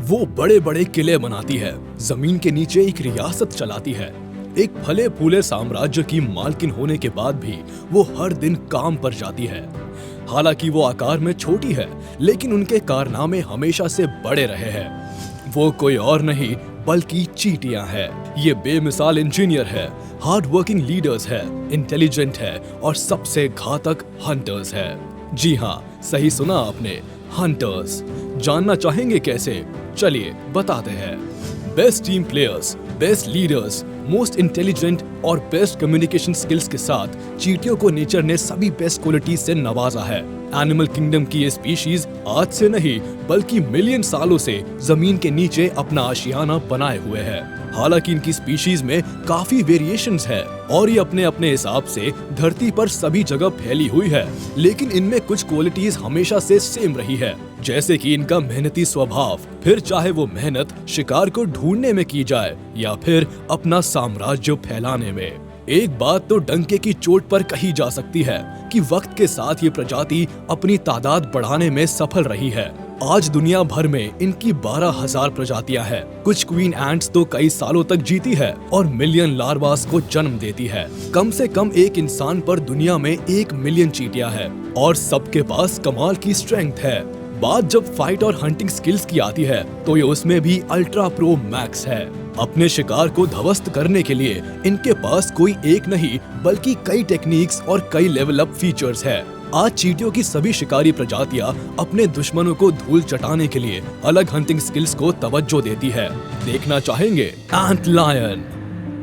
वो बड़े बड़े किले बनाती है, जमीन के नीचे एक रियासत चलाती है। एक फले फूले साम्राज्य की मालकिन होने के बाद भी वो हर दिन काम पर जाती है। हालांकि वो आकार में छोटी है, लेकिन उनके कारनामे हमेशा से बड़े रहे हैं। वो कोई और नहीं बल्कि चींटियां हैं। ये बेमिसाल इंजीनियर है, हार्ड वर्किंग लीडर्स है, इंटेलिजेंट है और सबसे घातक हंटर्स है। जी हाँ, सही सुना आपने, हंटर्स। जानना चाहेंगे कैसे? चलिए बताते हैं। Best team players, best leaders, most intelligent और बेस्ट कम्युनिकेशन स्किल्स के साथ चींटियों को नेचर ने सभी बेस्ट क्वालिटीज से नवाजा है। एनिमल किंगडम की ये स्पीशीज आज से नहीं बल्कि मिलियन सालों से जमीन के नीचे अपना आशियाना बनाए हुए है। हालांकि इनकी स्पीशीज में काफी वेरिएशंस है और ये अपने अपने हिसाब से धरती पर सभी जगह फैली हुई है, लेकिन इनमें कुछ क्वालिटीज हमेशा से सेम रही है, जैसे कि इनका मेहनती स्वभाव, फिर चाहे वो मेहनत शिकार को ढूंढने में की जाए या फिर अपना साम्राज्य फैलाने में। एक बात तो डंके की चोट पर कही जा सकती है कि वक्त के साथ ये प्रजाति अपनी तादाद बढ़ाने में सफल रही है। आज दुनिया भर में इनकी 12,000 प्रजातियां हैं। कुछ क्वीन एंट्स तो कई सालों तक जीती है और मिलियन लार्वास को जन्म देती है। कम से कम एक इंसान पर दुनिया में 1 मिलियन चींटियां हैं और सबके पास कमाल की स्ट्रेंथ है। बात जब फाइट और हंटिंग स्किल्स की आती है तो ये उसमें भी अल्ट्रा प्रो मैक्स है। अपने शिकार को ध्वस्त करने के लिए इनके पास कोई एक नहीं बल्कि कई टेक्निक्स और कई लेवल अप फीचर्स है। आज चींटियों की सभी शिकारी प्रजातियां अपने दुश्मनों को धूल चटाने के लिए अलग हंटिंग स्किल्स को तवज्जो देती है। देखना चाहेंगे? एंट लायन।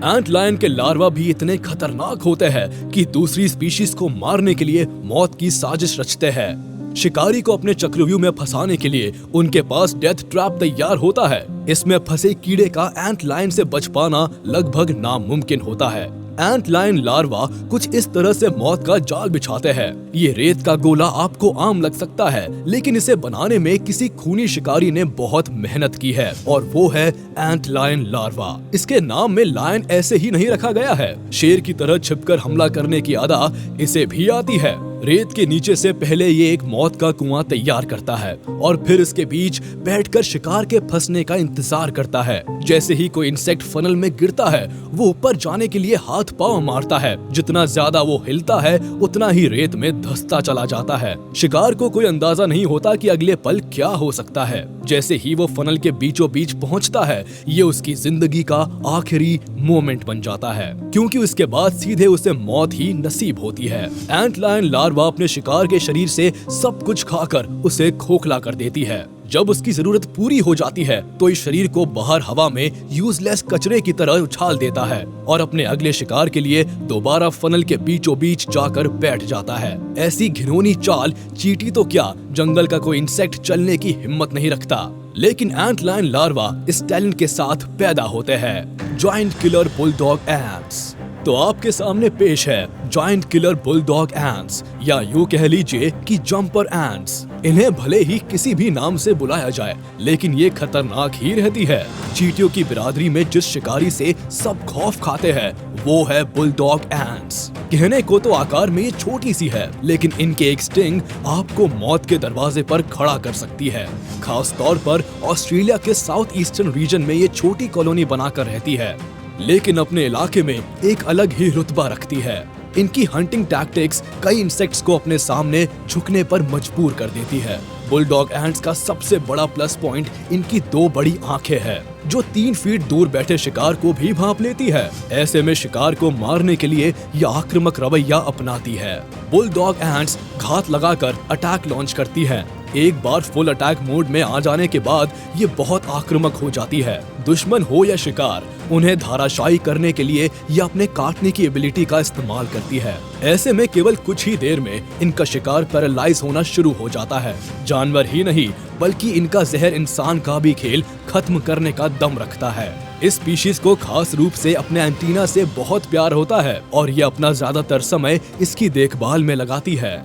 एंट लायन के लार्वा भी इतने खतरनाक होते हैं कि दूसरी स्पीशीज को मारने के लिए मौत की साजिश रचते हैं। शिकारी को अपने चक्रव्यूह में फंसाने के लिए उनके पास डेथ ट्रैप तैयार होता है। इसमें फंसे कीड़े का एंट लायन से बच पाना लगभग नामुमकिन होता है। एंट लायन लार्वा कुछ इस तरह से मौत का जाल बिछाते हैं। ये रेत का गोला आपको आम लग सकता है, लेकिन इसे बनाने में किसी खूनी शिकारी ने बहुत मेहनत की है और वो है एंट लायन लार्वा। इसके नाम में लायन ऐसे ही नहीं रखा गया है। शेर की तरह छिपकर हमला करने की अदा इसे भी आती है। रेत के नीचे से पहले ये एक मौत का कुआं तैयार करता है और फिर इसके बीच बैठकर शिकार के फंसने का इंतजार करता है। जैसे ही कोई इंसेक्ट फनल में गिरता है, वो ऊपर जाने के लिए हाथ पांव मारता है। जितना ज्यादा वो हिलता है, उतना ही रेत में धंसता चला जाता है। शिकार को कोई अंदाजा नहीं होता कि अगले पल क्या हो सकता है। जैसे ही वो फनल के बीचों बीच पहुंचता है, ये उसकी जिंदगी का आखिरी मोमेंट बन जाता है, क्योंकि उसके बाद सीधे उसे मौत ही नसीब होती है। एंट लायन लार्वा अपने शिकार के शरीर से सब कुछ खाकर उसे खोखला कर देती है। जब उसकी जरूरत पूरी हो जाती है तो इस शरीर को बाहर हवा में यूजलेस कचरे की तरह उछाल देता है और अपने अगले शिकार के लिए दोबारा फनल के बीचों बीच जाकर बैठ जाता है। ऐसी घिनौनी चाल चींटी तो क्या, जंगल का कोई इंसेक्ट चलने की हिम्मत नहीं रखता। लेकिन एंट लायन लार्वा इस टैलेंट के साथ पैदा होते हैं। Giant killer bulldog ants. तो आपके सामने पेश है जायंट किलर बुलडॉग एंट्स, या यूं कह लीजिए कि जंपर एंट्स। इन्हें भले ही किसी भी नाम से बुलाया जाए, लेकिन ये खतरनाक ही रहती है। चींटियों की बिरादरी में जिस शिकारी से सब खौफ खाते हैं वो है बुलडॉग एंट्स। कहने को तो आकार में ये छोटी सी है, लेकिन इनके एक स्टिंग आपको मौत के दरवाजे पर खड़ा कर सकती है। खास तौर पर ऑस्ट्रेलिया के साउथ ईस्टर्न रीजन में ये छोटी कॉलोनी बनाकर रहती है, लेकिन अपने इलाके में एक अलग ही रुतबा रखती है। इनकी हंटिंग टैक्टिक्स कई इंसेक्ट्स को अपने सामने झुकने पर मजबूर कर देती है। बुलडॉग एंट्स का सबसे बड़ा प्लस पॉइंट इनकी 2 बड़ी आंखें हैं, जो 3 फीट दूर बैठे शिकार को भी भांप लेती है। ऐसे में शिकार को मारने के लिए यह आक्रामक रवैया अपनाती है। बुलडॉग एंट्स घात लगाकर अटैक लॉन्च करती है। एक बार फुल अटैक मोड में आ जाने के बाद ये बहुत आक्रामक हो जाती है। दुश्मन हो या शिकार, उन्हें धाराशायी करने के लिए ये अपने काटने की एबिलिटी का इस्तेमाल करती है। ऐसे में केवल कुछ ही देर में इनका शिकार पैरालाइज होना शुरू हो जाता है। जानवर ही नहीं बल्कि इनका जहर इंसान का भी खेल खत्म करने का दम रखता है। इस स्पीशीज को खास रूप से अपने एंटीना से बहुत प्यार होता है और ये अपना ज्यादातर समय इसकी देखभाल में लगाती है।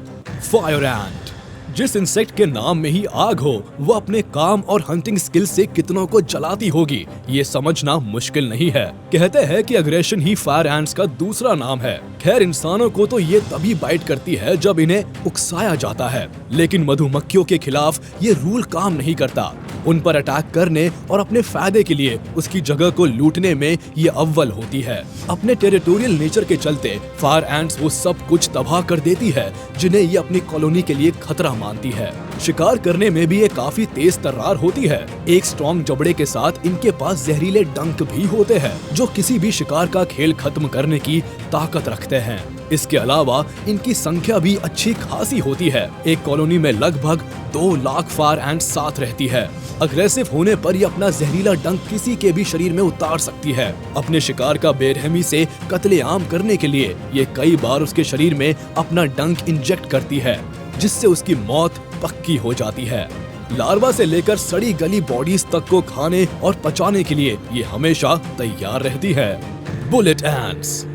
फायर एंट। जिस इंसेक्ट के नाम में ही आग हो, वो अपने काम और हंटिंग स्किल से कितनों को जलाती होगी, ये समझना मुश्किल नहीं है। कहते हैं कि अग्रेशन ही फायर एंट्स का दूसरा नाम है। खैर, इंसानों को तो ये तभी बाइट करती है जब इन्हें उकसाया जाता है, लेकिन मधुमक्खियों के खिलाफ ये रूल काम नहीं करता। उन पर अटैक करने और अपने फायदे के लिए उसकी जगह को लूटने में ये अव्वल होती है। अपने टेरिटोरियल नेचर के चलते फायर एंट्स वो सब कुछ तबाह कर देती है जिन्हें ये अपनी कॉलोनी के लिए खतरा मानती है। शिकार करने में भी ये काफी तेज तर्रार होती है। एक स्ट्रॉन्ग जबड़े के साथ इनके पास जहरीले डंक भी होते हैं जो किसी भी शिकार का खेल खत्म करने की ताकत रखते हैं। इसके अलावा इनकी संख्या भी अच्छी खासी होती है। एक कॉलोनी में लगभग 2 लाख फायर एंट्स साथ रहती है। अग्रेसिव होने पर ये अपना जहरीला डंक किसी के भी शरीर में उतार सकती है। अपने शिकार का बेरहमी से कत्लेआम करने के लिए ये कई बार उसके शरीर में अपना डंक इंजेक्ट करती है, जिससे उसकी मौत पक्की हो जाती है। लार्वा से लेकर सड़ी गली बॉडीज तक को खाने और पचाने के लिए ये हमेशा तैयार रहती है। बुलेट एंट्स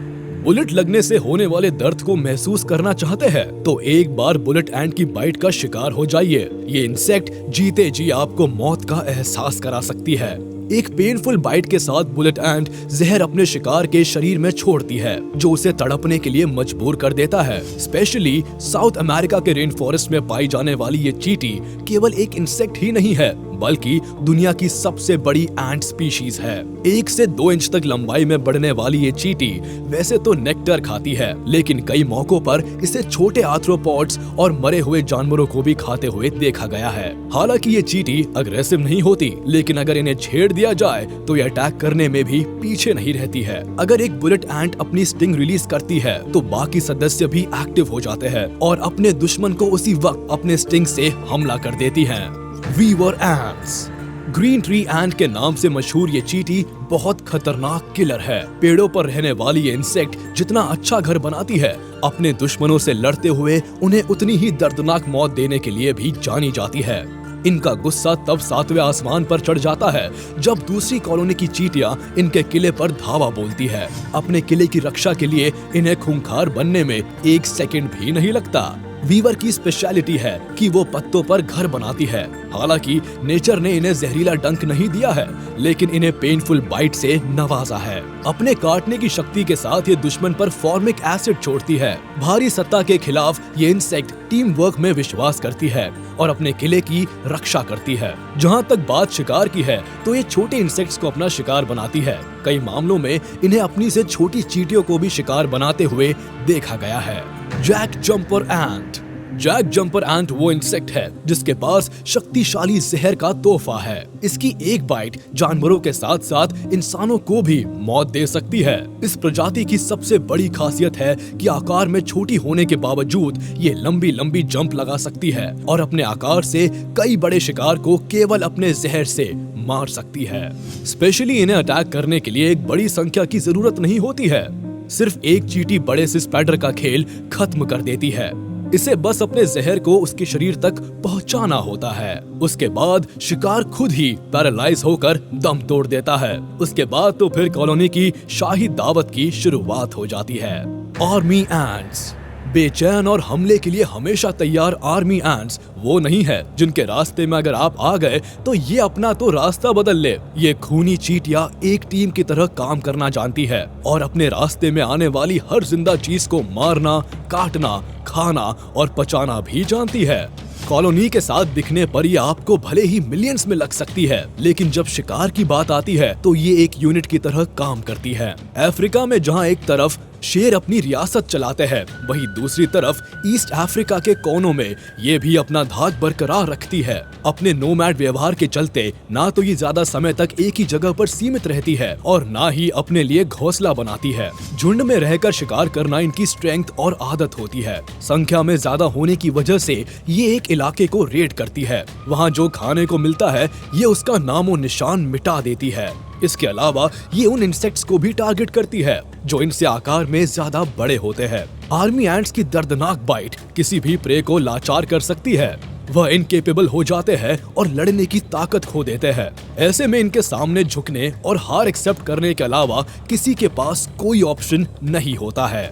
बुलेट लगने से होने वाले दर्द को महसूस करना चाहते हैं तो एक बार बुलेट एंट की बाइट का शिकार हो जाइए। ये इंसेक्ट जीते जी आपको मौत का एहसास करा सकती है। एक पेनफुल बाइट के साथ बुलेट एंट जहर अपने शिकार के शरीर में छोड़ती है जो उसे तड़पने के लिए मजबूर कर देता है। स्पेशली साउथ अमेरिका के रेन फॉरेस्ट में पाई जाने वाली ये चींटी केवल एक इंसेक्ट ही नहीं है बल्कि दुनिया की सबसे बड़ी एंट स्पीशीज है। 1 से 2 इंच तक लंबाई में बढ़ने वाली ये चींटी वैसे तो नेक्टर खाती है, लेकिन कई मौकों पर इसे छोटे आर्थ्रोपॉड्स और मरे हुए जानवरों को भी खाते हुए देखा गया है। हालांकि ये चींटी अग्रेसिव नहीं होती, लेकिन अगर इन्हें छेड़ दिया जाए तो ये अटैक करने में भी पीछे नहीं रहती है। अगर एक बुलेट एंट अपनी स्टिंग रिलीज करती है तो बाकी सदस्य भी एक्टिव हो जाते हैं और अपने दुश्मन को उसी वक्त अपने स्टिंग से हमला कर देती हैं। वीवर एंट्स ग्रीन ट्री एंट के नाम से मशहूर ये चींटी बहुत खतरनाक किलर है। पेड़ों पर रहने वाली ये इंसेक्ट जितना अच्छा घर बनाती है, अपने दुश्मनों से लड़ते हुए उन्हें उतनी ही दर्दनाक मौत देने के लिए भी जानी जाती है। इनका गुस्सा तब 7वें आसमान पर चढ़ जाता है जब दूसरी कॉलोनी की चींटियां इनके किले पर धावा बोलती है। अपने किले की रक्षा के लिए इन्हें खूंखार बनने में 1 सेकंड भी नहीं लगता। वीवर की स्पेशलिटी है कि वो पत्तों पर घर बनाती है। हालांकि नेचर ने इन्हें जहरीला डंक नहीं दिया है, लेकिन इन्हें पेनफुल बाइट से नवाजा है। अपने काटने की शक्ति के साथ ये दुश्मन पर फॉर्मिक एसिड छोड़ती है। भारी सत्ता के खिलाफ ये इंसेक्ट टीम वर्क में विश्वास करती है और अपने किले की रक्षा करती है। जहाँ तक बात शिकार की है तो ये छोटे इंसेक्ट्स को अपना शिकार बनाती है। कई मामलों में इन्हें अपनी से छोटी चींटियों को भी शिकार बनाते हुए देखा गया है। जैक जंपर एंट जैक जंपर एंट वो इंसेक्ट है जिसके पास शक्तिशाली जहर का तोहफा है। इसकी एक बाइट जानवरों के साथ साथ इंसानों को भी मौत दे सकती है। इस प्रजाति की सबसे बड़ी खासियत है कि आकार में छोटी होने के बावजूद ये लंबी लंबी जंप लगा सकती है और अपने आकार से कई बड़े शिकार को केवल अपने जहर से मार सकती है। स्पेशली इन्हें अटैक करने के लिए एक बड़ी संख्या की जरूरत नहीं होती है। सिर्फ एक चींटी बड़े से स्पाइडर का खेल खत्म कर देती है। इसे बस अपने जहर को उसके शरीर तक पहुंचाना होता है। उसके बाद शिकार खुद ही पैरालाइज होकर दम तोड़ देता है। उसके बाद तो फिर कॉलोनी की शाही दावत की शुरुआत हो जाती है। आर्मी एंट्स बेचैन और हमले के लिए हमेशा तैयार आर्मी एंट्स वो नहीं है जिनके रास्ते में अगर आप आ गए तो ये अपना तो रास्ता बदल ले। ये खूनी चींटियां एक टीम की तरह काम करना जानती है और अपने रास्ते में आने वाली हर जिंदा चीज को मारना, काटना, खाना और पचाना भी जानती है। कॉलोनी के साथ दिखने पर ये आपको भले ही मिलियंस में लग सकती है, लेकिन जब शिकार की बात आती है तो ये एक यूनिट की तरह काम करती है। अफ्रीका में जहाँ एक तरफ शेर अपनी रियासत चलाते हैं, वहीं दूसरी तरफ ईस्ट अफ्रीका के कोनों में ये भी अपना धाक बरकरार रखती है। अपने नोमैड व्यवहार के चलते ना तो ये ज्यादा समय तक एक ही जगह पर सीमित रहती है और ना ही अपने लिए घोंसला बनाती है। झुंड में रहकर शिकार करना इनकी स्ट्रेंथ और आदत होती है। संख्या में ज्यादा होने की वजह से ये एक इलाके को रेड करती है। वहाँ जो खाने को मिलता है ये उसका नामो निशान मिटा देती है। इसके अलावा ये उन इंसेक्ट्स को भी टारगेट करती है जो इनसे आकार में ज्यादा बड़े होते हैं। आर्मी एंट्स की दर्दनाक बाइट किसी भी प्रे को लाचार कर सकती है। वह इनकेपेबल हो जाते हैं और लड़ने की ताकत खो देते हैं। ऐसे में इनके सामने झुकने और हार एक्सेप्ट करने के अलावा किसी के पास कोई ऑप्शन नहीं होता है।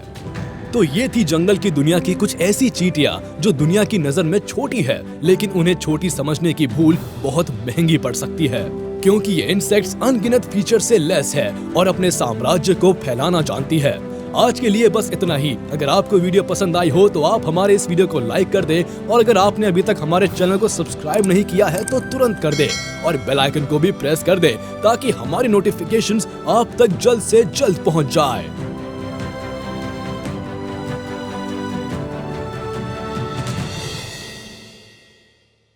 तो ये थी जंगल की दुनिया की कुछ ऐसी चींटियां जो दुनिया की नजर में छोटी है, लेकिन उन्हें छोटी समझने की भूल बहुत महंगी पड़ सकती है, क्योंकि ये इंसेक्ट्स अनगिनत फीचर से लेस है और अपने साम्राज्य को फैलाना जानती है। आज के लिए बस इतना ही। अगर आपको वीडियो पसंद आई हो तो आप हमारे इस वीडियो को लाइक कर दे, और अगर आपने अभी तक हमारे चैनल को सब्सक्राइब नहीं किया है तो तुरंत कर दे, और बेल आइकन को भी प्रेस कर दे ताकि हमारी नोटिफिकेशंस आप तक जल्द से जल्द पहुंच जाए।